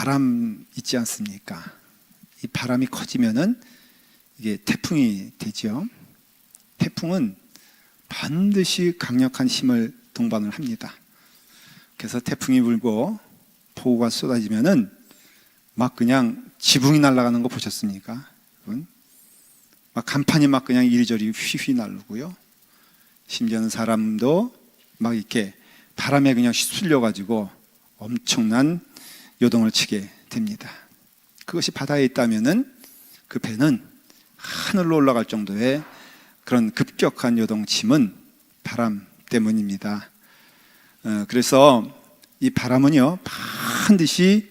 바람 있지 않습니까? 이 바람이 커지면은 이게 태풍이 되죠. 태풍은 반드시 강력한 힘을 동반을 합니다. 그래서 태풍이 불고 폭우가 쏟아지면은 막 그냥 지붕이 날아가는 거 보셨습니까? 막 간판이 막 그냥 이리저리 휘휘 날르고요. 심지어는 사람도 막 이렇게 바람에 그냥 휩쓸려 가지고 엄청난 요동을 치게 됩니다. 그것이 바다에 있다면은 그 배는 하늘로 올라갈 정도의 그런 급격한 요동침은 바람 때문입니다. 그래서 이 바람은요 반드시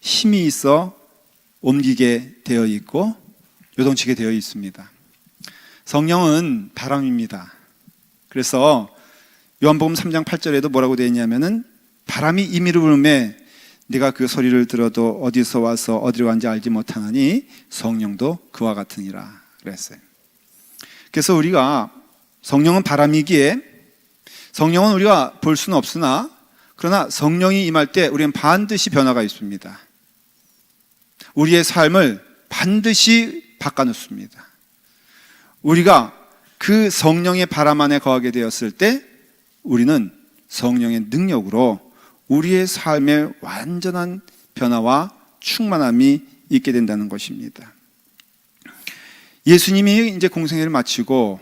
힘이 있어 옮기게 되어 있고 요동치게 되어 있습니다. 성령은 바람입니다. 그래서 요한복음 3장 8절에도 뭐라고 되어 있냐면은 바람이 임의로 불매 네가 그 소리를 들어도 어디서 와서 어디로 간지 알지 못하나니 성령도 그와 같으니라 그랬어요. 그래서 우리가 성령은 바람이기에 성령은 우리가 볼 수는 없으나 그러나 성령이 임할 때 우리는 반드시 변화가 있습니다. 우리의 삶을 반드시 바꿔놓습니다. 우리가 그 성령의 바람 안에 거하게 되었을 때 우리는 성령의 능력으로 우리의 삶에 완전한 변화와 충만함이 있게 된다는 것입니다. 예수님이 이제 공생애를 마치고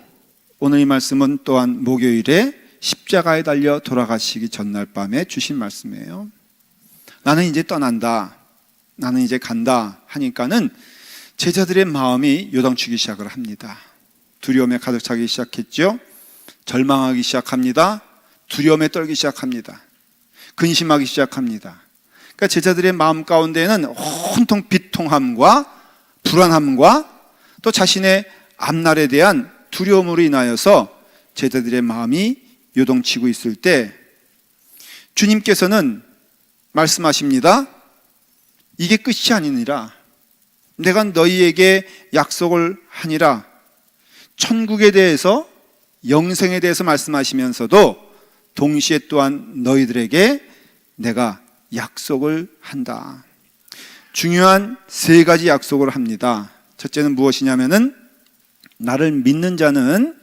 오늘 이 말씀은 또한 목요일에 십자가에 달려 돌아가시기 전날 밤에 주신 말씀이에요. 나는 이제 떠난다, 나는 이제 간다 하니까는 제자들의 마음이 요동치기 시작을 합니다. 두려움에 가득 차기 시작했죠. 절망하기 시작합니다. 두려움에 떨기 시작합니다. 근심하기 시작합니다. 그러니까 제자들의 마음 가운데에는 온통 비통함과 불안함과 또 자신의 앞날에 대한 두려움으로 인하여서 제자들의 마음이 요동치고 있을 때 주님께서는 말씀하십니다. 이게 끝이 아니니라. 내가 너희에게 약속을 하니라. 천국에 대해서 영생에 대해서 말씀하시면서도 동시에 또한 너희들에게 내가 약속을 한다. 중요한 세 가지 약속을 합니다. 첫째는 무엇이냐면은 나를 믿는 자는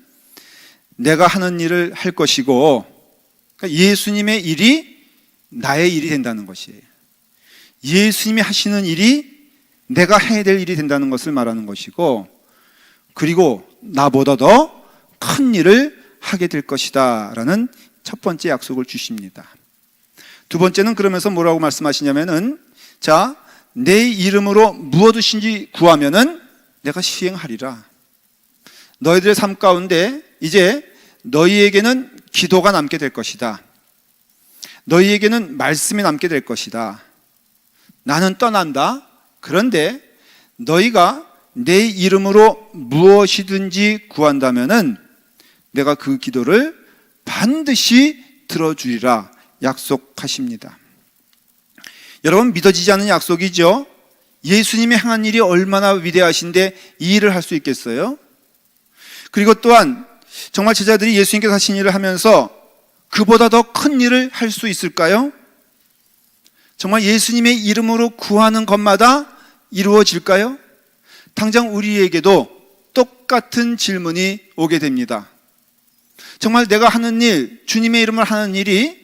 내가 하는 일을 할 것이고, 그러니까 예수님의 일이 나의 일이 된다는 것이에요. 예수님이 하시는 일이 내가 해야 될 일이 된다는 것을 말하는 것이고, 그리고 나보다 더 큰 일을 하게 될 것이다 라는 첫 번째 약속을 주십니다. 두 번째는 그러면서 뭐라고 말씀하시냐면은 자, 내 이름으로 무엇이든지 구하면은 내가 시행하리라. 너희들의 삶 가운데 이제 너희에게는 기도가 남게 될 것이다. 너희에게는 말씀이 남게 될 것이다. 나는 떠난다. 그런데 너희가 내 이름으로 무엇이든지 구한다면은 내가 그 기도를 반드시 들어주리라 약속하십니다. 여러분, 믿어지지 않는 약속이죠. 예수님이 행한 일이 얼마나 위대하신데 이 일을 할 수 있겠어요? 그리고 또한 정말 제자들이 예수님께서 하신 일을 하면서 그보다 더 큰 일을 할 수 있을까요? 정말 예수님의 이름으로 구하는 것마다 이루어질까요? 당장 우리에게도 똑같은 질문이 오게 됩니다. 정말 내가 하는 일, 주님의 이름을 하는 일이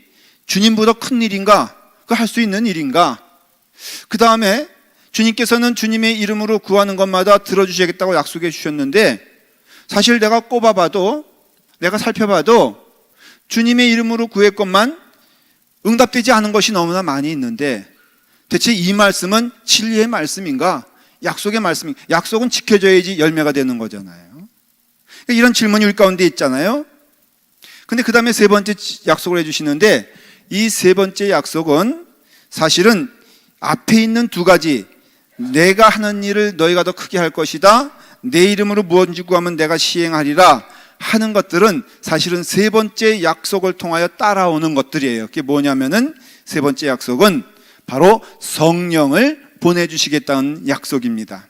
주님보다 큰 일인가? 그거 할 수 있는 일인가? 그 다음에 주님께서는 주님의 이름으로 구하는 것마다 들어주시겠다고 약속해 주셨는데 사실 내가 꼽아봐도, 내가 살펴봐도 주님의 이름으로 구했건만 응답되지 않은 것이 너무나 많이 있는데 대체 이 말씀은 진리의 말씀인가? 약속의 말씀인가? 약속은 지켜져야지 열매가 되는 거잖아요. 이런 질문이 우리 가운데 있잖아요. 근데 그 다음에 세 번째 약속을 해주시는데 이 세 번째 약속은 사실은 앞에 있는 두 가지, 내가 하는 일을 너희가 더 크게 할 것이다, 내 이름으로 무엇인지 구하면 내가 시행하리라 하는 것들은 사실은 세 번째 약속을 통하여 따라오는 것들이에요. 그게 뭐냐면은 세 번째 약속은 바로 성령을 보내주시겠다는 약속입니다.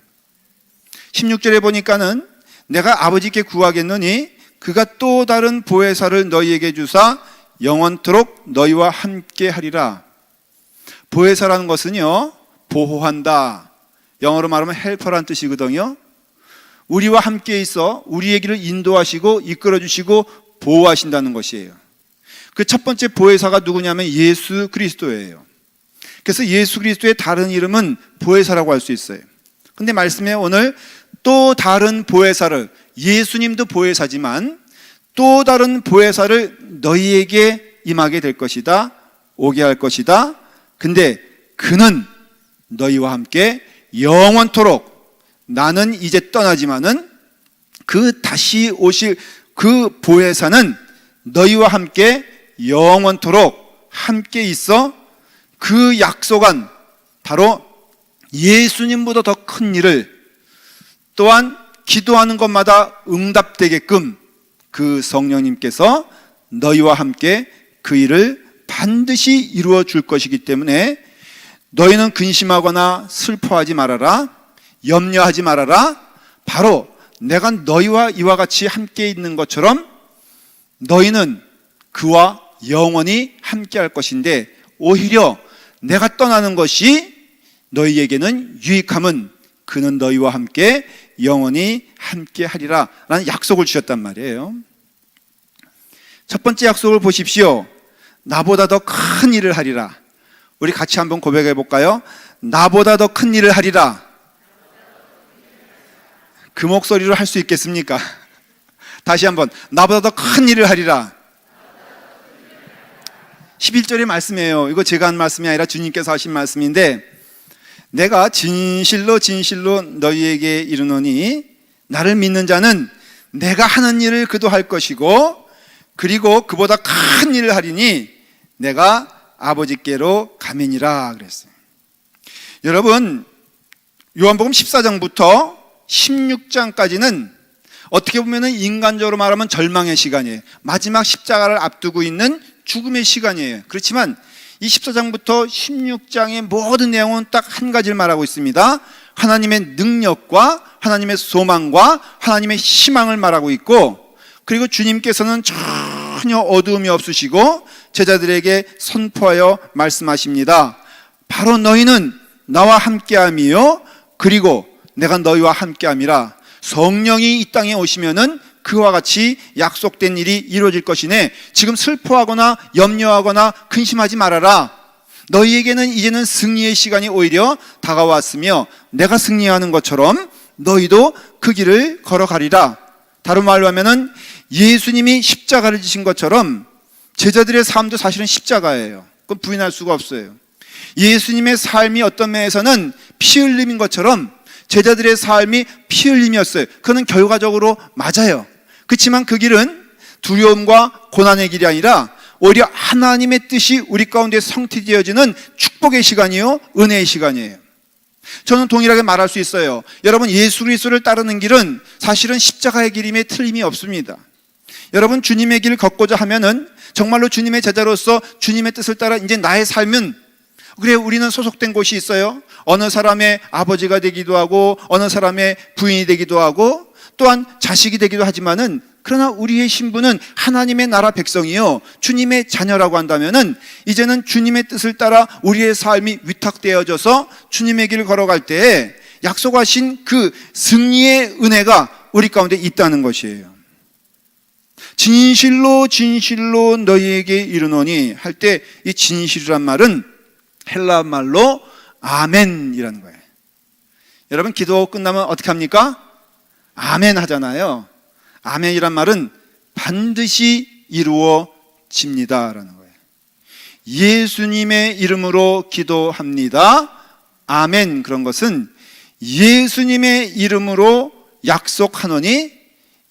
16절에 보니까는 내가 아버지께 구하겠노니 그가 또 다른 보혜사를 너희에게 주사 영원토록 너희와 함께 하리라. 보혜사라는 것은요, 보호한다. 영어로 말하면 헬퍼란 뜻이거든요. 우리와 함께 있어 우리의 길을 인도하시고 이끌어주시고 보호하신다는 것이에요. 그 첫 번째 보혜사가 누구냐면 예수 그리스도예요. 그래서 예수 그리스도의 다른 이름은 보혜사라고 할 수 있어요. 근데 말씀에 오늘 또 다른 보혜사를, 예수님도 보혜사지만 또 다른 보혜사를 너희에게 임하게 될 것이다, 오게 할 것이다. 근데 그는 너희와 함께 영원토록, 나는 이제 떠나지만은 그 다시 오실 그 보혜사는 너희와 함께 영원토록 함께 있어 그 약속한 바로 예수님보다 더 큰 일을, 또한 기도하는 것마다 응답되게끔 그 성령님께서 너희와 함께 그 일을 반드시 이루어 줄 것이기 때문에 너희는 근심하거나 슬퍼하지 말아라, 염려하지 말아라. 바로 내가 너희와 이와 같이 함께 있는 것처럼 너희는 그와 영원히 함께 할 것인데, 오히려 내가 떠나는 것이 너희에게는 유익함은 그는 너희와 함께 영원히 함께 하리라 라는 약속을 주셨단 말이에요. 첫 번째 약속을 보십시오. 나보다 더 큰 일을 하리라. 우리 같이 한번 고백해 볼까요? 나보다 더 큰 일을 하리라. 그 목소리로 할 수 있겠습니까? 다시 한번, 나보다 더 큰 일을 하리라. 11절의 말씀이에요. 이거 제가 한 말씀이 아니라 주님께서 하신 말씀인데, 내가 진실로 진실로 너희에게 이르노니 나를 믿는 자는 내가 하는 일을 그도 할 것이고, 그리고 그보다 큰 일을 하리니 내가 아버지께로 가매니라 그랬어요. 여러분, 요한복음 14장부터 16장까지는 어떻게 보면 인간적으로 말하면 절망의 시간이에요. 마지막 십자가를 앞두고 있는 죽음의 시간이에요. 그렇지만 이 14장부터 16장의 모든 내용은 딱 한 가지를 말하고 있습니다. 하나님의 능력과 하나님의 소망과 하나님의 희망을 말하고 있고, 그리고 주님께서는 전혀 어두움이 없으시고 제자들에게 선포하여 말씀하십니다. 바로 너희는 나와 함께함이요, 그리고 내가 너희와 함께함이라. 성령이 이 땅에 오시면은 그와 같이 약속된 일이 이루어질 것이네. 지금 슬퍼하거나 염려하거나 근심하지 말아라. 너희에게는 이제는 승리의 시간이 오히려 다가왔으며 내가 승리하는 것처럼 너희도 그 길을 걸어가리라. 다른 말로 하면은 예수님이 십자가를 지신 것처럼 제자들의 삶도 사실은 십자가예요. 그건 부인할 수가 없어요. 예수님의 삶이 어떤 면에서는 피 흘림인 것처럼 제자들의 삶이 피 흘림이었어요. 그는 결과적으로 맞아요. 그렇지만 그 길은 두려움과 고난의 길이 아니라 오히려 하나님의 뜻이 우리 가운데 성취되어지는 축복의 시간이요, 은혜의 시간이에요. 저는 동일하게 말할 수 있어요. 여러분, 예수 그리스도를 따르는 길은 사실은 십자가의 길임에 틀림이 없습니다. 여러분, 주님의 길을 걷고자 하면은 정말로 주님의 제자로서 주님의 뜻을 따라 이제 나의 삶은, 그래, 우리는 소속된 곳이 있어요. 어느 사람의 아버지가 되기도 하고 어느 사람의 부인이 되기도 하고 또한 자식이 되기도 하지만은, 그러나 우리의 신분은 하나님의 나라 백성이요, 주님의 자녀라고 한다면은 이제는 주님의 뜻을 따라 우리의 삶이 위탁되어져서 주님의 길을 걸어갈 때에 약속하신 그 승리의 은혜가 우리 가운데 있다는 것이에요. 진실로 진실로 너희에게 이르노니 할 때 이 진실이란 말은 헬라 말로 아멘이라는 거예요. 여러분, 기도 끝나면 어떻게 합니까? 아멘 하잖아요. 아멘이란 말은 반드시 이루어집니다라는 거예요. 예수님의 이름으로 기도합니다. 아멘. 그런 것은 예수님의 이름으로 약속하노니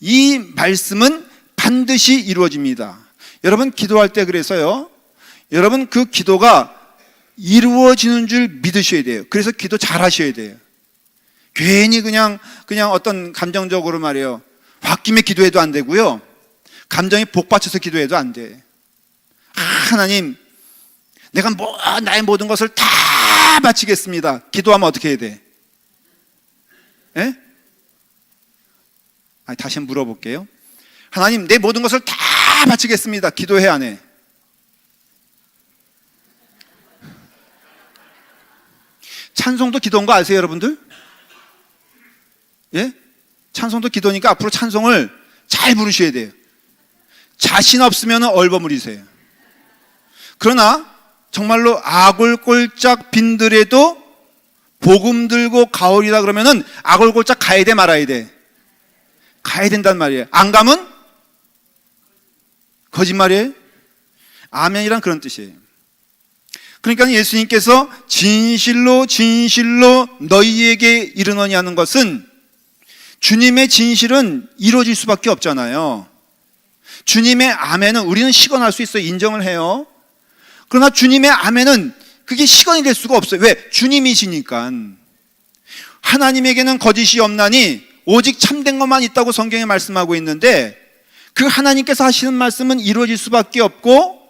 이 말씀은 반드시 이루어집니다. 여러분, 기도할 때 그래서요, 여러분 그 기도가 이루어지는 줄 믿으셔야 돼요. 그래서 기도 잘 하셔야 돼요. 괜히 그냥 어떤 감정적으로 말이에요, 홧김에 기도해도 안 되고요, 감정이 복받쳐서 기도해도 안 돼. 하나님, 내가 나의 모든 것을 다 바치겠습니다. 기도하면 어떻게 해야 돼? 예? 다시 한번 물어볼게요. 하나님, 내 모든 것을 다 바치겠습니다. 기도해, 안 해? 찬송도 기도인 거 아세요, 여러분들? 예? 찬송도 기도니까 앞으로 찬송을 잘 부르셔야 돼요. 자신 없으면 얼버무리세요. 그러나 정말로 아골골짝 빈들에도 복음 들고 가오리다 그러면은 아골골짝 가야 돼, 말아야 돼? 가야 된단 말이에요. 안 가면 거짓말이에요? 아멘이란 그런 뜻이에요. 그러니까 예수님께서 진실로 진실로 너희에게 이르노니 하는 것은 주님의 진실은 이루어질 수밖에 없잖아요. 주님의 아멘은 우리는 시건할 수 있어요. 인정을 해요. 그러나 주님의 아멘은 그게 시건이 될 수가 없어요. 왜? 주님이시니까. 하나님에게는 거짓이 없나니 오직 참된 것만 있다고 성경에 말씀하고 있는데, 그 하나님께서 하시는 말씀은 이루어질 수밖에 없고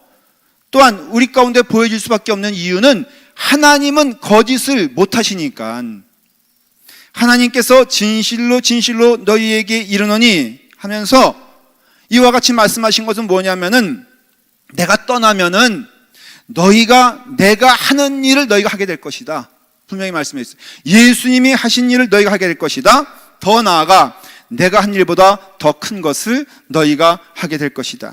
또한 우리 가운데 보여질 수밖에 없는 이유는 하나님은 거짓을 못 하시니까. 하나님께서 진실로 진실로 너희에게 이르노니 하면서 이와 같이 말씀하신 것은 뭐냐면은, 내가 떠나면은 너희가 내가 하는 일을 너희가 하게 될 것이다. 분명히 말씀했어요. 예수님이 하신 일을 너희가 하게 될 것이다. 더 나아가 내가 한 일보다 더 큰 것을 너희가 하게 될 것이다.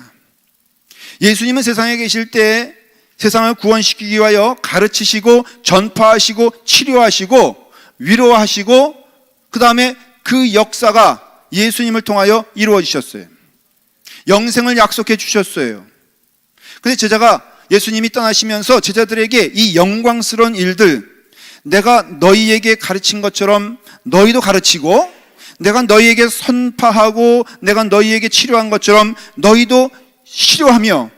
예수님은 세상에 계실 때 세상을 구원시키기 위하여 가르치시고 전파하시고 치료하시고 위로하시고, 그 다음에 그 역사가 예수님을 통하여 이루어지셨어요. 영생을 약속해 주셨어요. 근데 제자가 예수님이 떠나시면서 제자들에게 이 영광스러운 일들, 내가 너희에게 가르친 것처럼 너희도 가르치고, 내가 너희에게 선파하고 내가 너희에게 치료한 것처럼 너희도 치료하며,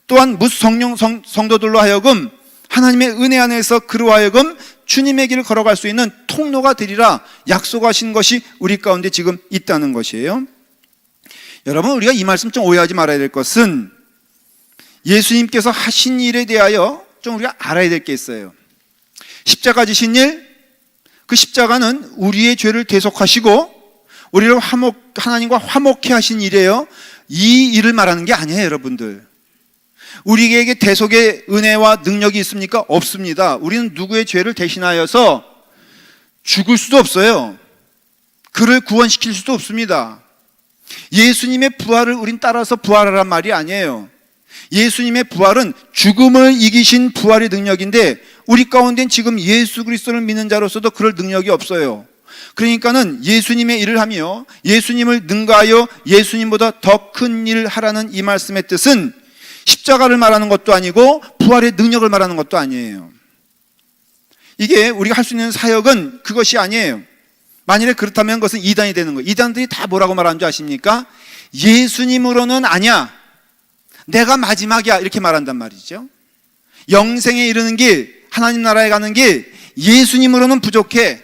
또한 무성령 성도들로 하여금 하나님의 은혜 안에서 그로 하여금 주님의 길을 걸어갈 수 있는 통로가 되리라 약속하신 것이 우리 가운데 지금 있다는 것이에요. 여러분, 우리가 이 말씀 좀 오해하지 말아야 될 것은, 예수님께서 하신 일에 대하여 좀 우리가 알아야 될 게 있어요. 십자가 지신 일, 그 십자가는 우리의 죄를 대속하시고 우리를 하나님과 화목케 하신 일이에요. 이 일을 말하는 게 아니에요, 여러분들. 우리에게 대속의 은혜와 능력이 있습니까? 없습니다. 우리는 누구의 죄를 대신하여서 죽을 수도 없어요. 그를 구원시킬 수도 없습니다. 예수님의 부활을 우린 따라서 부활하란 말이 아니에요. 예수님의 부활은 죽음을 이기신 부활의 능력인데, 우리 가운데는 지금 예수 그리스도를 믿는 자로서도 그럴 능력이 없어요. 그러니까는 예수님의 일을 하며 예수님을 능가하여 예수님보다 더 큰 일을 하라는 이 말씀의 뜻은 십자가를 말하는 것도 아니고 부활의 능력을 말하는 것도 아니에요. 이게 우리가 할 수 있는 사역은 그것이 아니에요. 만일에 그렇다면 그것은 이단이 되는 거예요. 이단들이 다 뭐라고 말하는 줄 아십니까? 예수님으로는 아니야, 내가 마지막이야, 이렇게 말한단 말이죠. 영생에 이르는 길, 하나님 나라에 가는 길, 예수님으로는 부족해,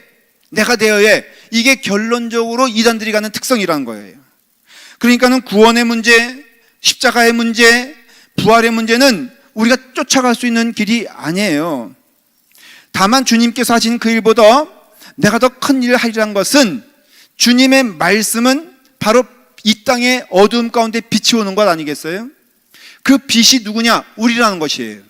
내가 되어야 해. 이게 결론적으로 이단들이 갖는 특성이라는 거예요. 그러니까는 구원의 문제, 십자가의 문제, 부활의 문제는 우리가 쫓아갈 수 있는 길이 아니에요. 다만 주님께서 하신 그 일보다 내가 더 큰 일을 하리라는 것은, 주님의 말씀은 바로 이 땅의 어두움 가운데 빛이 오는 것 아니겠어요? 그 빛이 누구냐? 우리라는 것이에요.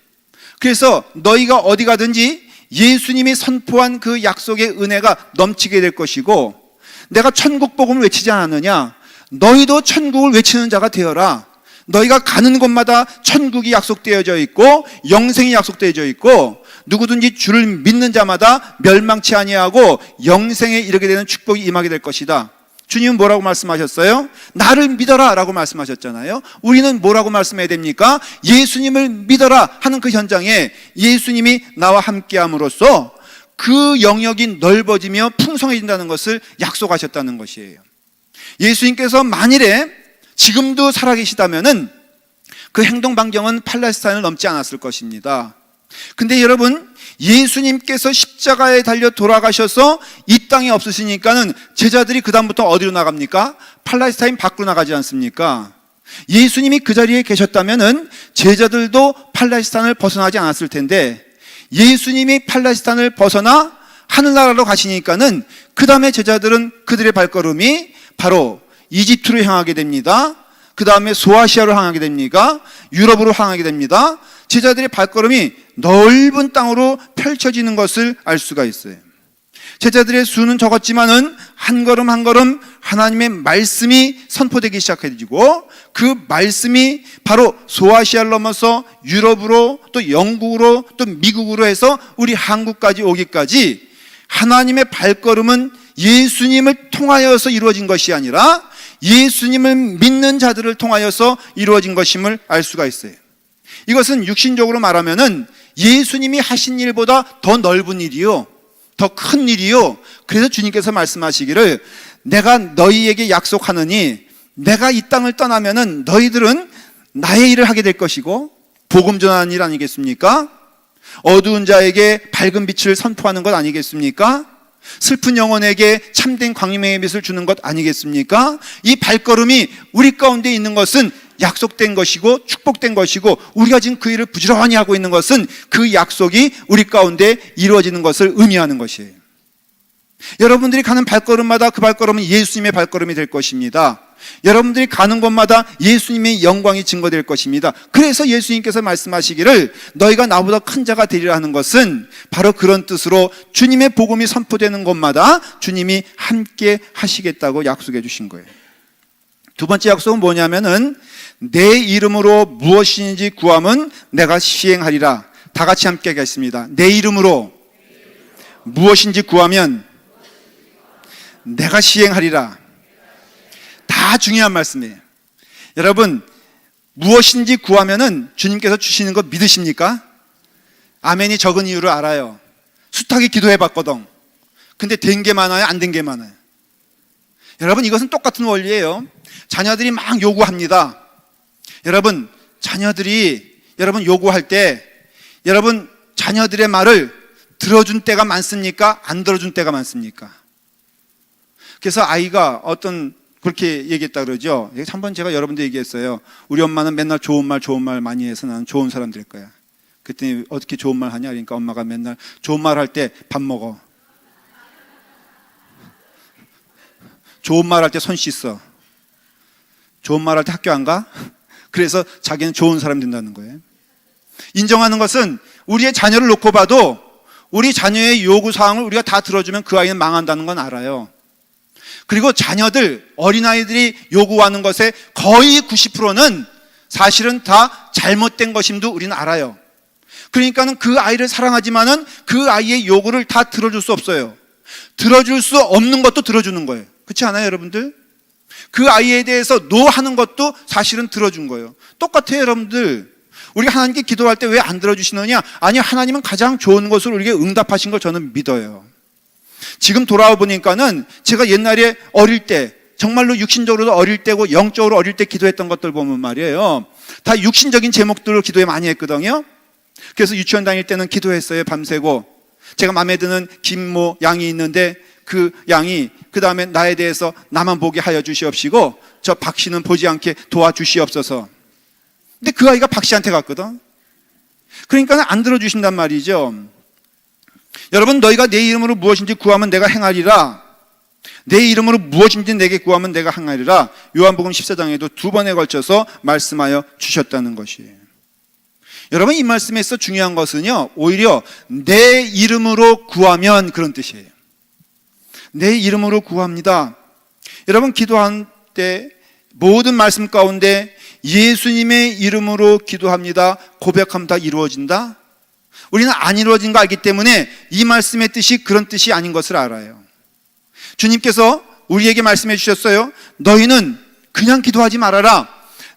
그래서 너희가 어디 가든지 예수님이 선포한 그 약속의 은혜가 넘치게 될 것이고, 내가 천국 복음을 외치지 않았느냐? 너희도 천국을 외치는 자가 되어라. 너희가 가는 곳마다 천국이 약속되어져 있고 영생이 약속되어져 있고, 누구든지 주를 믿는 자마다 멸망치 아니하고 영생에 이르게 되는 축복이 임하게 될 것이다. 주님은 뭐라고 말씀하셨어요? 나를 믿어라 라고 말씀하셨잖아요. 우리는 뭐라고 말씀해야 됩니까? 예수님을 믿어라 하는 그 현장에 예수님이 나와 함께함으로써 그 영역이 넓어지며 풍성해진다는 것을 약속하셨다는 것이에요. 예수님께서 만일에 지금도 살아계시다면은 그 행동 반경은 팔레스타인을 넘지 않았을 것입니다. 근데 여러분, 예수님께서 십자가에 달려 돌아가셔서 이 땅에 없으시니까는 제자들이 그 다음부터 어디로 나갑니까? 팔레스타인 밖으로 나가지 않습니까? 예수님이 그 자리에 계셨다면은 제자들도 팔레스타인을 벗어나지 않았을 텐데, 예수님이 팔레스타인을 벗어나 하늘나라로 가시니까는 그 다음에 제자들은 그들의 발걸음이 바로 이집트로 향하게 됩니다. 그 다음에 소아시아로 향하게 됩니다. 유럽으로 향하게 됩니다. 제자들의 발걸음이 넓은 땅으로 펼쳐지는 것을 알 수가 있어요. 제자들의 수는 적었지만은 한 걸음 한 걸음 하나님의 말씀이 선포되기 시작해지고, 그 말씀이 바로 소아시아를 넘어서 유럽으로, 또 영국으로, 또 미국으로 해서 우리 한국까지 오기까지 하나님의 발걸음은 예수님을 통하여서 이루어진 것이 아니라 예수님을 믿는 자들을 통하여서 이루어진 것임을 알 수가 있어요. 이것은 육신적으로 말하면은 예수님이 하신 일보다 더 넓은 일이요, 더 큰 일이요. 그래서 주님께서 말씀하시기를 내가 너희에게 약속하느니 내가 이 땅을 떠나면은 너희들은 나의 일을 하게 될 것이고, 복음 전하는 일 아니겠습니까? 어두운 자에게 밝은 빛을 선포하는 것 아니겠습니까? 슬픈 영혼에게 참된 광명의 빛을 주는 것 아니겠습니까? 이 발걸음이 우리 가운데 있는 것은 약속된 것이고 축복된 것이고, 우리가 지금 그 일을 부지런히 하고 있는 것은 그 약속이 우리 가운데 이루어지는 것을 의미하는 것이에요. 여러분들이 가는 발걸음마다 그 발걸음은 예수님의 발걸음이 될 것입니다. 여러분들이 가는 곳마다 예수님의 영광이 증거될 것입니다. 그래서 예수님께서 말씀하시기를 너희가 나보다 큰 자가 되리라 하는 것은 바로 그런 뜻으로 주님의 복음이 선포되는 곳마다 주님이 함께 하시겠다고 약속해 주신 거예요. 두 번째 약속은 뭐냐면은 내 이름으로 무엇이든지 구하면 내가 시행하리라. 다 같이 함께 하겠습니다. 내 이름으로 무엇인지 구하면 내가 시행하리라. 다 중요한 말씀이에요. 여러분, 무엇인지 구하면은 주님께서 주시는 거 믿으십니까? 아멘이 적은 이유를 알아요. 숱하게 기도해 봤거든. 근데 된 게 많아요, 안 된 게 많아요? 여러분, 이것은 똑같은 원리예요. 자녀들이 막 요구합니다. 여러분, 자녀들이 여러분 요구할 때 여러분 자녀들의 말을 들어준 때가 많습니까? 안 들어준 때가 많습니까? 그래서 아이가 그렇게 얘기했다 그러죠. 한번 제가 여러분들 얘기했어요. 우리 엄마는 맨날 좋은 말 많이 해서 나는 좋은 사람 될 거야. 그랬더니 어떻게 좋은 말 하냐? 그러니까 엄마가 맨날 좋은 말 할 때 밥 먹어, 좋은 말 할 때 손 씻어, 좋은 말 할 때 학교 안 가? 그래서 자기는 좋은 사람 된다는 거예요. 인정하는 것은 우리의 자녀를 놓고 봐도 우리 자녀의 요구사항을 우리가 다 들어주면 그 아이는 망한다는 건 알아요. 그리고 자녀들, 어린아이들이 요구하는 것의 거의 90%는 사실은 다 잘못된 것임도 우리는 알아요. 그러니까는 그 아이를 사랑하지만은 그 아이의 요구를 다 들어줄 수 없어요. 들어줄 수 없는 것도 들어주는 거예요. 그렇지 않아요, 여러분들? 그 아이에 대해서 노 하는 것도 사실은 들어준 거예요. 똑같아요, 여러분들. 우리가 하나님께 기도할 때 왜 안 들어주시느냐? 아니, 하나님은 가장 좋은 것을 우리에게 응답하신 걸 저는 믿어요. 지금 돌아와 보니까는 제가 옛날에 어릴 때, 정말로 육신적으로도 어릴 때고 영적으로 어릴 때 기도했던 것들 보면 말이에요, 다 육신적인 제목들로 기도에 많이 했거든요. 그래서 유치원 다닐 때는 기도했어요, 밤새고. 제가 마음에 드는 김모 양이 있는데 그 양이 그 다음에 나에 대해서 나만 보게 하여 주시옵시고 저 박 씨는 보지 않게 도와주시옵소서. 근데 그 아이가 박 씨한테 갔거든. 그러니까 안 들어주신단 말이죠. 여러분, 너희가 내 이름으로 무엇인지 구하면 내가 행하리라. 내 이름으로 무엇인지 내게 구하면 내가 행하리라. 요한복음 14장에도 2번에 걸쳐서 말씀하여 주셨다는 것이에요. 여러분, 이 말씀에서 중요한 것은요, 오히려 내 이름으로 구하면 그런 뜻이에요. 내 이름으로 구합니다. 여러분, 기도할 때 모든 말씀 가운데 예수님의 이름으로 기도합니다 고백하면 다 이루어진다? 우리는 안 이루어진 거 알기 때문에 이 말씀의 뜻이 그런 뜻이 아닌 것을 알아요. 주님께서 우리에게 말씀해 주셨어요. 너희는 그냥 기도하지 말아라.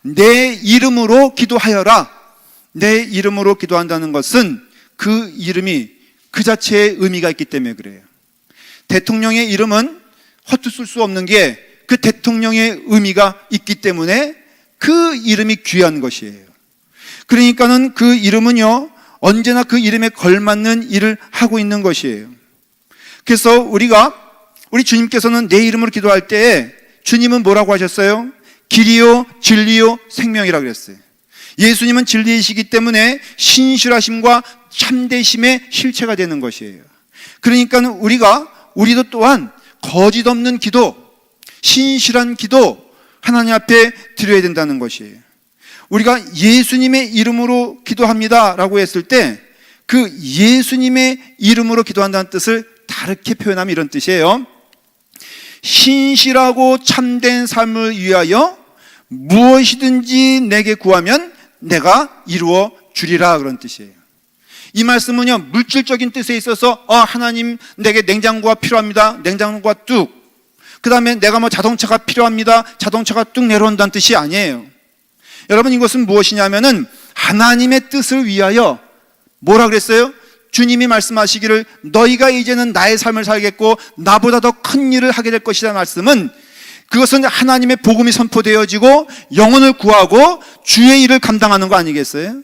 내 이름으로 기도하여라. 내 이름으로 기도한다는 것은 그 이름이 그 자체의 의미가 있기 때문에 그래요. 대통령의 이름은 헛웃을 수 없는 게 그 대통령의 의미가 있기 때문에 그 이름이 귀한 것이에요. 그러니까는 그 이름은요, 언제나 그 이름에 걸맞는 일을 하고 있는 것이에요. 그래서 우리 주님께서는 내 이름으로 기도할 때 주님은 뭐라고 하셨어요? 길이요 진리요 생명이라고 그랬어요. 예수님은 진리이시기 때문에 신실하심과 참되심의 실체가 되는 것이에요. 그러니까 우리도 또한 거짓 없는 기도, 신실한 기도 하나님 앞에 드려야 된다는 것이에요. 우리가 예수님의 이름으로 기도합니다 라고 했을 때 그 예수님의 이름으로 기도한다는 뜻을 다르게 표현하면 이런 뜻이에요. 신실하고 참된 삶을 위하여 무엇이든지 내게 구하면 내가 이루어 주리라, 그런 뜻이에요. 이 말씀은요, 물질적인 뜻에 있어서 하나님 내게 냉장고가 필요합니다, 냉장고가 뚝, 그 다음에 내가 뭐 자동차가 필요합니다, 자동차가 뚝 내려온다는 뜻이 아니에요. 여러분, 이것은 무엇이냐면은 하나님의 뜻을 위하여 뭐라 그랬어요? 주님이 말씀하시기를 너희가 이제는 나의 삶을 살겠고 나보다 더 큰 일을 하게 될 것이라는 말씀은, 그것은 하나님의 복음이 선포되어지고 영혼을 구하고 주의 일을 감당하는 거 아니겠어요?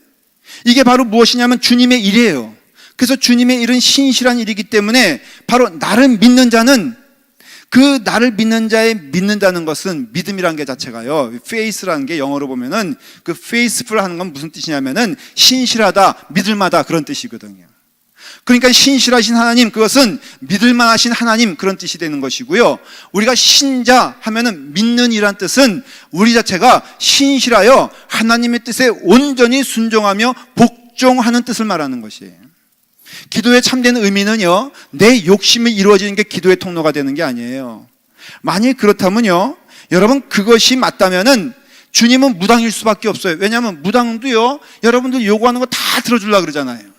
이게 바로 무엇이냐면 주님의 일이에요. 그래서 주님의 일은 신실한 일이기 때문에 바로 나를 믿는 자는, 그 나를 믿는 자의 믿는다는 것은 믿음이라는 게 자체가요, faith라는 게 영어로 보면은 그 faithful 하는 건 무슨 뜻이냐면은 신실하다, 믿을만하다, 그런 뜻이거든요. 그러니까 신실하신 하나님, 그것은 믿을만하신 하나님, 그런 뜻이 되는 것이고요. 우리가 신자 하면은 믿는 이란 뜻은 우리 자체가 신실하여 하나님의 뜻에 온전히 순종하며 복종하는 뜻을 말하는 것이에요. 기도의 참된 의미는요, 내 욕심이 이루어지는 게 기도의 통로가 되는 게 아니에요. 만일 그렇다면요, 여러분, 그것이 맞다면은 주님은 무당일 수밖에 없어요. 왜냐하면 무당도요, 여러분들 요구하는 거 다 들어주려고 그러잖아요.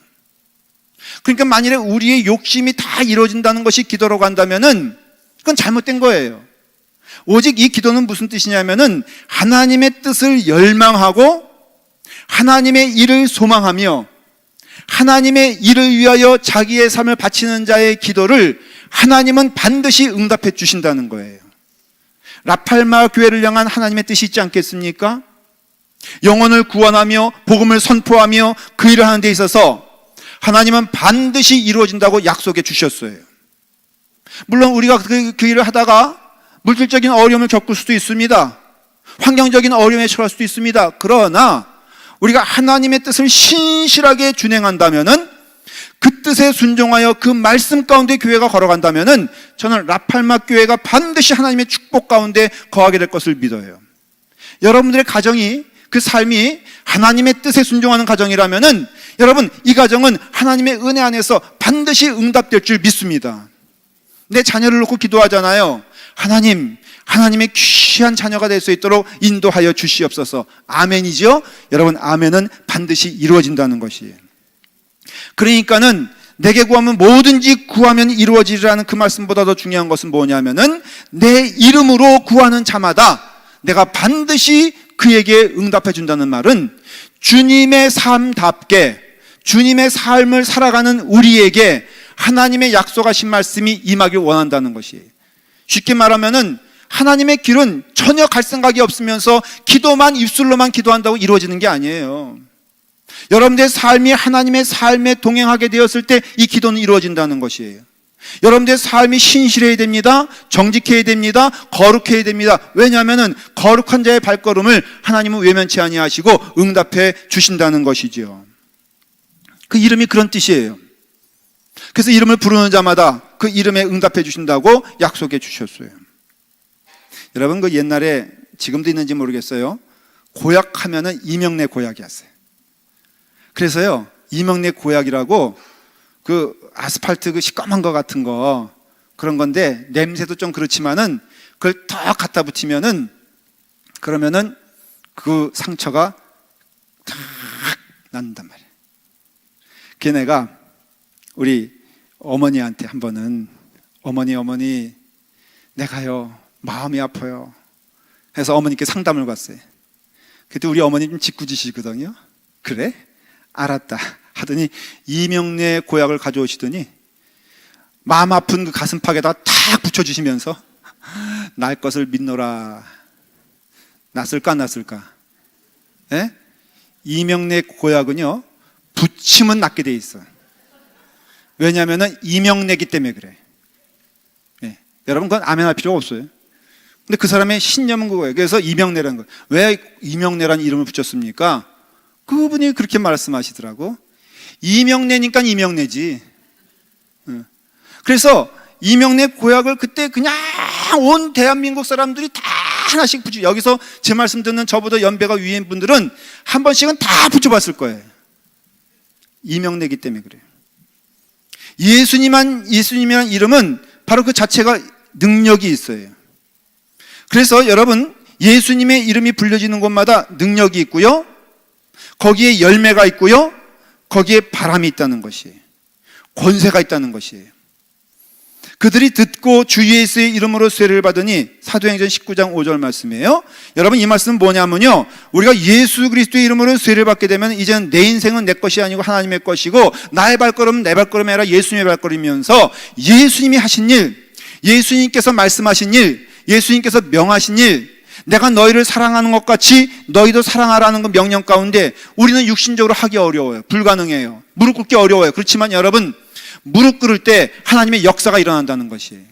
그러니까 만일에 우리의 욕심이 다 이루어진다는 것이 기도라고 한다면은 그건 잘못된 거예요. 오직 이 기도는 무슨 뜻이냐면은 하나님의 뜻을 열망하고 하나님의 일을 소망하며 하나님의 일을 위하여 자기의 삶을 바치는 자의 기도를 하나님은 반드시 응답해 주신다는 거예요. 라팔마 교회를 향한 하나님의 뜻이 있지 않겠습니까? 영혼을 구원하며 복음을 선포하며 그 일을 하는 데 있어서 하나님은 반드시 이루어진다고 약속해 주셨어요. 물론 우리가 그 일을 하다가 물질적인 어려움을 겪을 수도 있습니다. 환경적인 어려움에 처할 수도 있습니다. 그러나 우리가 하나님의 뜻을 신실하게 준행한다면은, 그 뜻에 순종하여 그 말씀 가운데 교회가 걸어간다면은, 저는 라팔마 교회가 반드시 하나님의 축복 가운데 거하게 될 것을 믿어요. 여러분들의 가정이, 그 삶이 하나님의 뜻에 순종하는 가정이라면은 여러분, 이 가정은 하나님의 은혜 안에서 반드시 응답될 줄 믿습니다. 내 자녀를 놓고 기도하잖아요. 하나님, 하나님의 귀한 자녀가 될 수 있도록 인도하여 주시옵소서. 아멘이죠? 여러분, 아멘은 반드시 이루어진다는 것이에요. 그러니까는 내게 구하면 뭐든지 구하면 이루어지리라는 그 말씀보다 더 중요한 것은 뭐냐면은 내 이름으로 구하는 자마다 내가 반드시 그에게 응답해 준다는 말은 주님의 삶답게 주님의 삶을 살아가는 우리에게 하나님의 약속하신 말씀이 임하길 원한다는 것이에요. 쉽게 말하면은 하나님의 길은 전혀 갈 생각이 없으면서 기도만, 입술로만 기도한다고 이루어지는 게 아니에요. 여러분들의 삶이 하나님의 삶에 동행하게 되었을 때 이 기도는 이루어진다는 것이에요. 여러분들의 삶이 신실해야 됩니다. 정직해야 됩니다. 거룩해야 됩니다. 왜냐하면 거룩한 자의 발걸음을 하나님은 외면치 아니하시고 응답해 주신다는 것이죠. 그 이름이 그런 뜻이에요. 그래서 이름을 부르는 자마다 그 이름에 응답해 주신다고 약속해 주셨어요. 여러분, 그 옛날에, 지금도 있는지 모르겠어요, 고약하면은 이명래 고약이었어요. 그래서요, 이명래 고약이라고 그 아스팔트 그 시꺼먼 거 같은 거, 그런 건데 냄새도 좀 그렇지만은 그걸 더 갖다 붙이면은, 그러면은 그 상처가 탁 난단 말이에요. 걔네가 우리 어머니한테 한 번은 어머니 내가요 마음이 아파요 해서 어머니께 상담을 갔어요. 그때 우리 어머니 좀 짓궂으시거든요. 그래? 알았다 하더니 이명래 고약을 가져오시더니 마음 아픈 그 가슴팍에다 탁 붙여주시면서 날 것을 믿노라. 낫을까 안 낫을까? 예? 이명래 고약은요 붙이면 낫게 돼 있어. 왜냐하면 이명래기 때문에 그래. 예. 여러분, 그건 아멘할 필요가 없어요. 근데 그 사람의 신념은 그거예요. 그래서 이명래라는 거예요. 왜 이명래라는 이름을 붙였습니까? 그분이 그렇게 말씀하시더라고. 이명래니까 이명래지. 그래서 이명래 고약을 그때 그냥 온 대한민국 사람들이 다 하나씩 붙여, 여기서 제 말씀 듣는 저보다 연배가 위인 분들은 한 번씩은 다 붙여봤을 거예요. 이명내기 때문에 그래요. 예수님이라는 이름은 바로 그 자체가 능력이 있어요. 그래서 여러분, 예수님의 이름이 불려지는 곳마다 능력이 있고요, 거기에 열매가 있고요, 거기에 바람이 있다는 것이에요. 권세가 있다는 것이에요. 그들이 듣고 주 예수의 이름으로 세례를 받으니, 사도행전 19장 5절 말씀이에요. 여러분, 이 말씀은 뭐냐면요, 우리가 예수 그리스도의 이름으로 세례를 받게 되면 이제는 내 인생은 내 것이 아니고 하나님의 것이고, 나의 발걸음은 내 발걸음이 아니라 예수님의 발걸음이면서 예수님이 하신 일, 예수님께서 말씀하신 일, 예수님께서 명하신 일, 내가 너희를 사랑하는 것 같이 너희도 사랑하라는 그 명령 가운데 우리는 육신적으로 하기 어려워요. 불가능해요. 무릎 꿇기 어려워요. 그렇지만 여러분, 무릎 꿇을 때 하나님의 역사가 일어난다는 것이에요.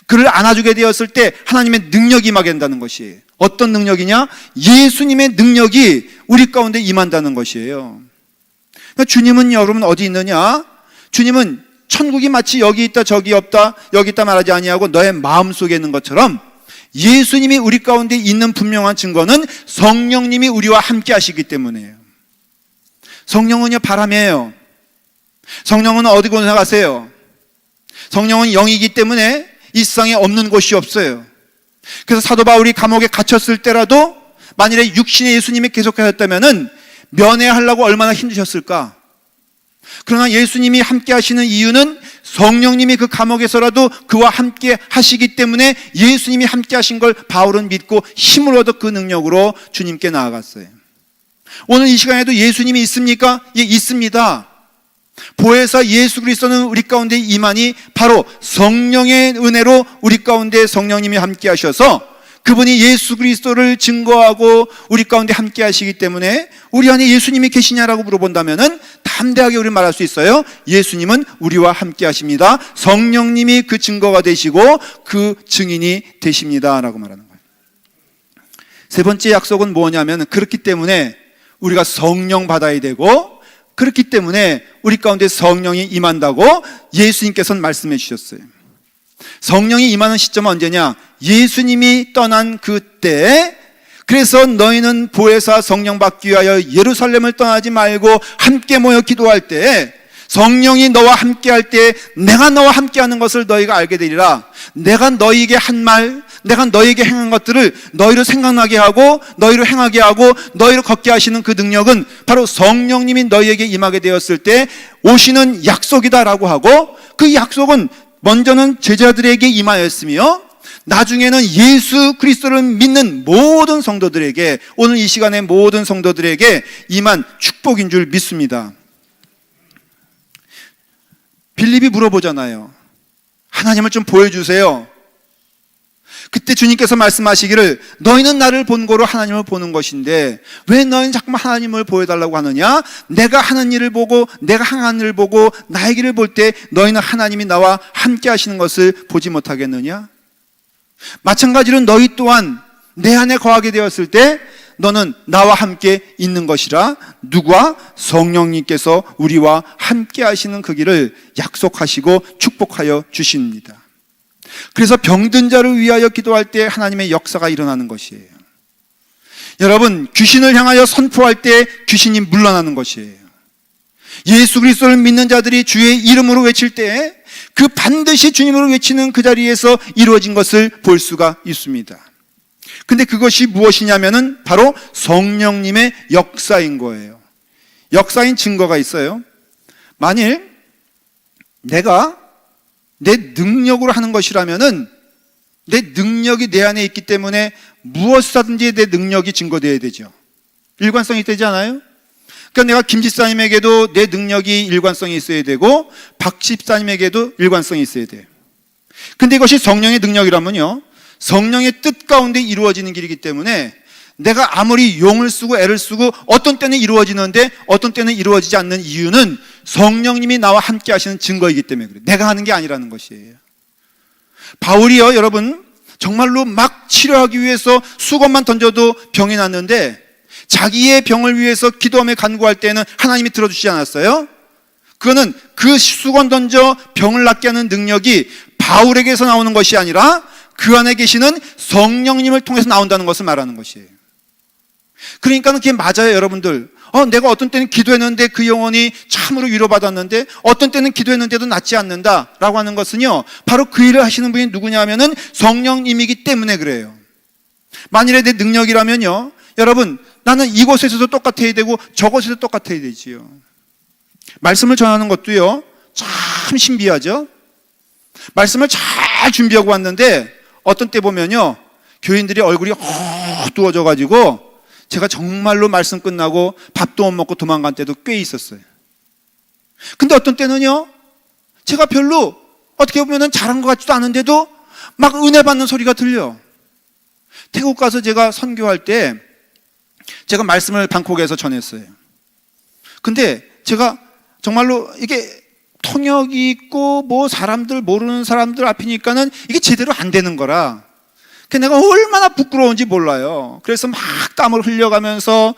그를 안아주게 되었을 때 하나님의 능력이 임하게 된다는 것이에요. 어떤 능력이냐? 예수님의 능력이 우리 가운데 임한다는 것이에요. 그러니까 주님은 여러분 어디 있느냐? 주님은 천국이 마치 여기 있다 저기 없다 여기 있다 말하지 아니하고 너의 마음속에 있는 것처럼, 예수님이 우리 가운데 있는 분명한 증거는 성령님이 우리와 함께 하시기 때문이에요. 성령은요, 바람이에요. 성령은 어디 곳에 가세요? 성령은 영이기 때문에 이 세상에 없는 곳이 없어요. 그래서 사도 바울이 감옥에 갇혔을 때라도 만일에 육신의 예수님이 계속하셨다면 면회하려고 얼마나 힘드셨을까? 그러나 예수님이 함께 하시는 이유는 성령님이 그 감옥에서라도 그와 함께 하시기 때문에 예수님이 함께 하신 걸 바울은 믿고 힘을 얻어 그 능력으로 주님께 나아갔어요. 오늘 이 시간에도 예수님이 있습니까? 예, 있습니다. 보혜사 예수 그리스도는 우리 가운데 임하니 바로 성령의 은혜로 우리 가운데 성령님이 함께 하셔서 그분이 예수 그리스도를 증거하고 우리 가운데 함께 하시기 때문에 우리 안에 예수님이 계시냐라고 물어본다면 담대하게 우리 말할 수 있어요. 예수님은 우리와 함께 하십니다. 성령님이 그 증거가 되시고 그 증인이 되십니다 라고 말하는 거예요. 세 번째 약속은 뭐냐면, 그렇기 때문에 우리가 성령 받아야 되고, 그렇기 때문에 우리 가운데 성령이 임한다고 예수님께서는 말씀해 주셨어요. 성령이 임하는 시점은 언제냐? 예수님이 떠난 그때. 그래서 너희는 보혜사 성령 받기 위하여 예루살렘을 떠나지 말고 함께 모여 기도할 때, 성령이 너와 함께 할 때 내가 너와 함께 하는 것을 너희가 알게 되리라. 내가 너희에게 한 말, 내가 너희에게 행한 것들을 너희로 생각나게 하고 너희로 행하게 하고 너희로 걷게 하시는 그 능력은 바로 성령님이 너희에게 임하게 되었을 때 오시는 약속이다라고 하고, 그 약속은 먼저는 제자들에게 임하였으며 나중에는 예수 그리스도를 믿는 모든 성도들에게, 오늘 이 시간에 모든 성도들에게 임한 축복인 줄 믿습니다. 빌립이 물어보잖아요. 하나님을 좀 보여주세요. 그때 주님께서 말씀하시기를, 너희는 나를 본 거로 하나님을 보는 것인데 왜 너희는 자꾸만 하나님을 보여달라고 하느냐? 내가 하는 일을 보고 내가 행하는 일을 보고 나의 길을 볼 때 너희는 하나님이 나와 함께 하시는 것을 보지 못하겠느냐? 마찬가지로 너희 또한 내 안에 거하게 되었을 때 너는 나와 함께 있는 것이라. 누구와? 성령님께서 우리와 함께 하시는 그 길을 약속하시고 축복하여 주십니다. 그래서 병든 자를 위하여 기도할 때 하나님의 역사가 일어나는 것이에요. 여러분, 귀신을 향하여 선포할 때 귀신이 물러나는 것이에요. 예수 그리스도를 믿는 자들이 주의 이름으로 외칠 때 그 반드시 주님으로 외치는 그 자리에서 이루어진 것을 볼 수가 있습니다. 근데 그것이 무엇이냐면은 바로 성령님의 역사인 거예요. 역사인 증거가 있어요. 만일 내가 내 능력으로 하는 것이라면은 내 능력이 내 안에 있기 때문에 무엇이든지 내 능력이 증거되어야 되죠. 일관성이 되지 않아요? 그러니까 내가 김 집사님에게도 내 능력이 일관성이 있어야 되고 박 집사님에게도 일관성이 있어야 돼요. 근데 이것이 성령의 능력이라면요, 성령의 뜻 가운데 이루어지는 길이기 때문에 내가 아무리 용을 쓰고 애를 쓰고 어떤 때는 이루어지는데 어떤 때는 이루어지지 않는 이유는 성령님이 나와 함께 하시는 증거이기 때문에 그래요. 내가 하는 게 아니라는 것이에요. 바울이요, 여러분, 정말로 막 치료하기 위해서 수건만 던져도 병이 났는데 자기의 병을 위해서 기도하며 간구할 때는 하나님이 들어주시지 않았어요? 그거는 그 수건 던져 병을 낫게 하는 능력이 바울에게서 나오는 것이 아니라 그 안에 계시는 성령님을 통해서 나온다는 것을 말하는 것이에요. 그러니까 그게 맞아요, 여러분들. 내가 어떤 때는 기도했는데 그 영혼이 참으로 위로받았는데 어떤 때는 기도했는데도 낫지 않는다라고 하는 것은요, 바로 그 일을 하시는 분이 누구냐 하면은 성령님이기 때문에 그래요. 만일에 내 능력이라면요, 여러분, 나는 이곳에서도 똑같아야 되고 저곳에서 똑같아야 되지요. 말씀을 전하는 것도요, 참 신비하죠. 말씀을 잘 준비하고 왔는데 어떤 때 보면요, 교인들이 얼굴이 어두워져 가지고 제가 정말로 말씀 끝나고 밥도 못 먹고 도망간 때도 꽤 있었어요. 근데 어떤 때는요, 제가 별로 어떻게 보면 잘한 것 같지도 않은데도 막 은혜 받는 소리가 들려. 태국 가서 제가 선교할 때 제가 말씀을 방콕에서 전했어요. 근데 제가 정말로 이게 통역이 있고 뭐 사람들 모르는 사람들 앞이니까는 이게 제대로 안 되는 거라 내가 얼마나 부끄러운지 몰라요. 그래서 막 땀을 흘려가면서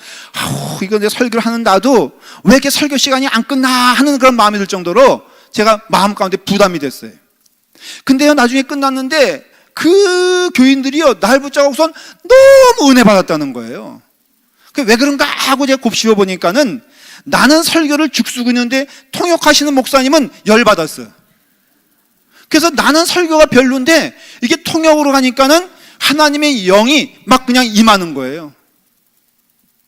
이거 내 설교를 하는 나도 왜 이렇게 설교 시간이 안 끝나 하는 그런 마음이 들 정도로 제가 마음 가운데 부담이 됐어요. 근데요, 나중에 끝났는데 그 교인들이요, 날 붙잡고선 너무 은혜 받았다는 거예요. 왜 그런가 하고 제가 곱씹어 보니까는 나는 설교를 죽쓰고 있는데 통역하시는 목사님은 열받았어요. 그래서 나는 설교가 별론데 이게 통역으로 가니까는 하나님의 영이 막 그냥 임하는 거예요.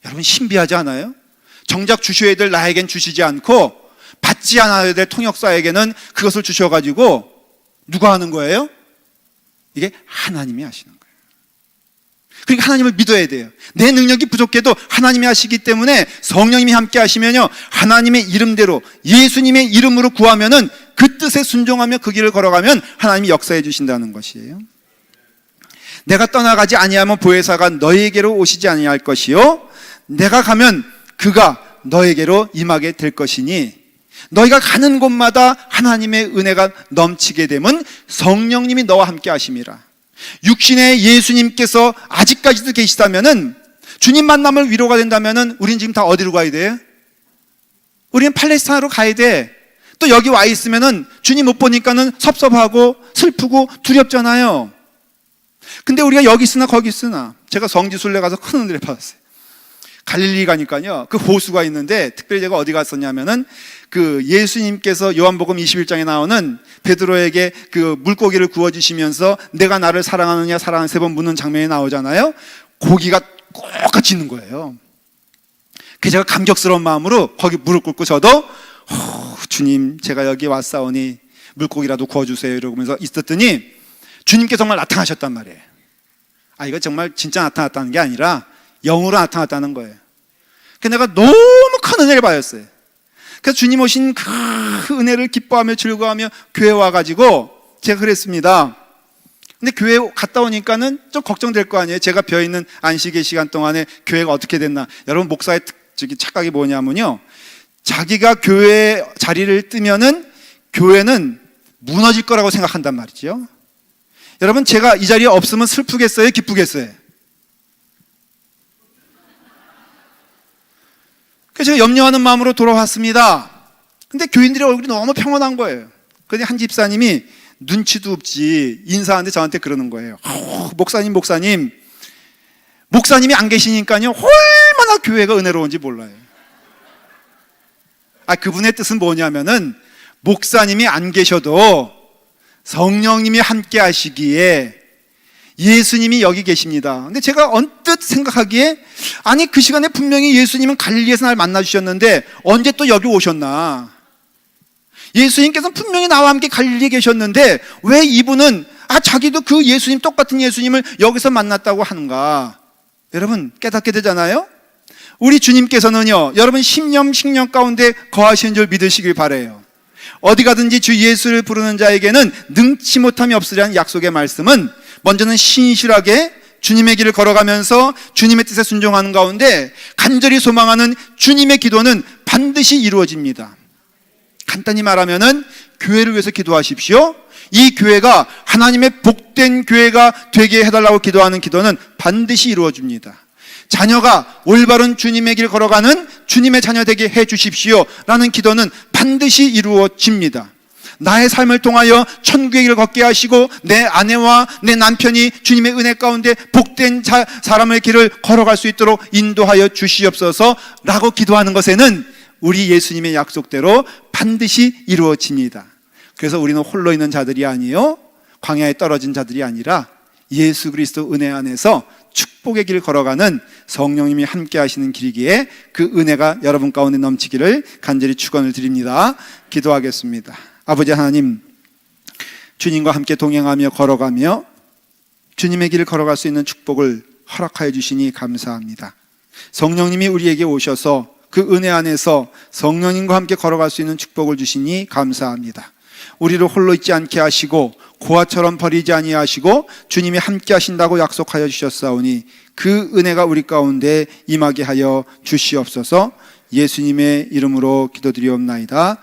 여러분, 신비하지 않아요? 정작 주셔야 될 나에겐 주시지 않고 받지 않아야 될 통역사에게는 그것을 주셔가지고 누가 하는 거예요? 이게 하나님이 하시는 거예요. 그러니까 하나님을 믿어야 돼요. 내 능력이 부족해도 하나님이 하시기 때문에 성령님이 함께 하시면요, 하나님의 이름대로 예수님의 이름으로 구하면은 그 뜻에 순종하며 그 길을 걸어가면 하나님이 역사해 주신다는 것이에요. 내가 떠나가지 아니하면 보혜사가 너희에게로 오시지 아니할 것이요 내가 가면 그가 너에게로 임하게 될 것이니 너희가 가는 곳마다 하나님의 은혜가 넘치게 되면 성령님이 너와 함께 하심이라. 육신의 예수님께서 아직까지도 계시다면은, 주님 만남을 위로가 된다면은 우린 지금 다 어디로 가야 돼요? 우리는 팔레스타인으로 가야 돼. 또 여기 와 있으면은 주님 못 보니까는 섭섭하고 슬프고 두렵잖아요. 근데 우리가 여기 있으나 거기 있으나, 제가 성지순례 가서 큰 은혜를 받았어요. 갈릴리 가니까요, 그 호수가 있는데 특별히 제가 어디 갔었냐면은 그 예수님께서 요한복음 21장에 나오는 베드로에게 그 물고기를 구워주시면서 내가 나를 사랑하느냐 사랑하는 3번 묻는 장면이 나오잖아요. 고기가 똑같이 있는 거예요. 그래서 제가 감격스러운 마음으로 거기 무릎 꿇고 저도 주님, 제가 여기 왔사오니 물고기라도 구워주세요 이러면서 있었더니 주님께 정말 나타나셨단 말이에요. 이거 정말 진짜 나타났다는 게 아니라 영으로 나타났다는 거예요. 그래서 내가 너무 큰 은혜를 받았어요. 그래서 주님 오신 그 은혜를 기뻐하며 즐거워하며 교회 와가지고 제가 그랬습니다. 근데 교회 갔다 오니까는 좀 걱정될 거 아니에요. 제가 비어있는 안식의 시간 동안에 교회가 어떻게 됐나. 여러분, 목사의 착각이 뭐냐면요, 자기가 교회 자리를 뜨면은 교회는 무너질 거라고 생각한단 말이죠. 여러분, 제가 이 자리에 없으면 슬프겠어요? 기쁘겠어요? 그래서 제가 염려하는 마음으로 돌아왔습니다. 근데 교인들의 얼굴이 너무 평온한 거예요. 그런데 한 집사님이 눈치도 없지 인사하는데 저한테 그러는 거예요. 목사님이 안 계시니까요 얼마나 교회가 은혜로운지 몰라요. 그분의 뜻은 뭐냐면은 목사님이 안 계셔도 성령님이 함께 하시기에 예수님이 여기 계십니다. 근데 제가 언뜻 생각하기에 그 시간에 분명히 예수님은 갈릴리에서 날 만나주셨는데 언제 또 여기 오셨나. 예수님께서는 분명히 나와 함께 갈릴리에 계셨는데 왜 이분은 자기도 그 예수님, 똑같은 예수님을 여기서 만났다고 하는가. 여러분, 깨닫게 되잖아요. 우리 주님께서는요, 여러분 심령 가운데 거하시는 줄 믿으시길 바라요. 어디 가든지 주 예수를 부르는 자에게는 능치 못함이 없으리라는 약속의 말씀은 먼저는 신실하게 주님의 길을 걸어가면서 주님의 뜻에 순종하는 가운데 간절히 소망하는 주님의 기도는 반드시 이루어집니다. 간단히 말하면은 교회를 위해서 기도하십시오. 이 교회가 하나님의 복된 교회가 되게 해달라고 기도하는 기도는 반드시 이루어집니다. 자녀가 올바른 주님의 길 걸어가는 주님의 자녀 되게 해 주십시오 라는 기도는 반드시 이루어집니다. 나의 삶을 통하여 천국의 길을 걷게 하시고 내 아내와 내 남편이 주님의 은혜 가운데 복된 사람의 길을 걸어갈 수 있도록 인도하여 주시옵소서 라고 기도하는 것에는 우리 예수님의 약속대로 반드시 이루어집니다. 그래서 우리는 홀로 있는 자들이 아니요 광야에 떨어진 자들이 아니라 예수 그리스도 은혜 안에서 축복의 길 걸어가는 성령님이 함께 하시는 길이기에 그 은혜가 여러분 가운데 넘치기를 간절히 축원을 드립니다. 기도하겠습니다. 아버지 하나님, 주님과 함께 동행하며 걸어가며 주님의 길을 걸어갈 수 있는 축복을 허락하여 주시니 감사합니다. 성령님이 우리에게 오셔서 그 은혜 안에서 성령님과 함께 걸어갈 수 있는 축복을 주시니 감사합니다. 우리를 홀로 있지 않게 하시고 고아처럼 버리지 아니하시고 주님이 함께 하신다고 약속하여 주셨사오니 그 은혜가 우리 가운데 임하게 하여 주시옵소서. 예수님의 이름으로 기도드리옵나이다.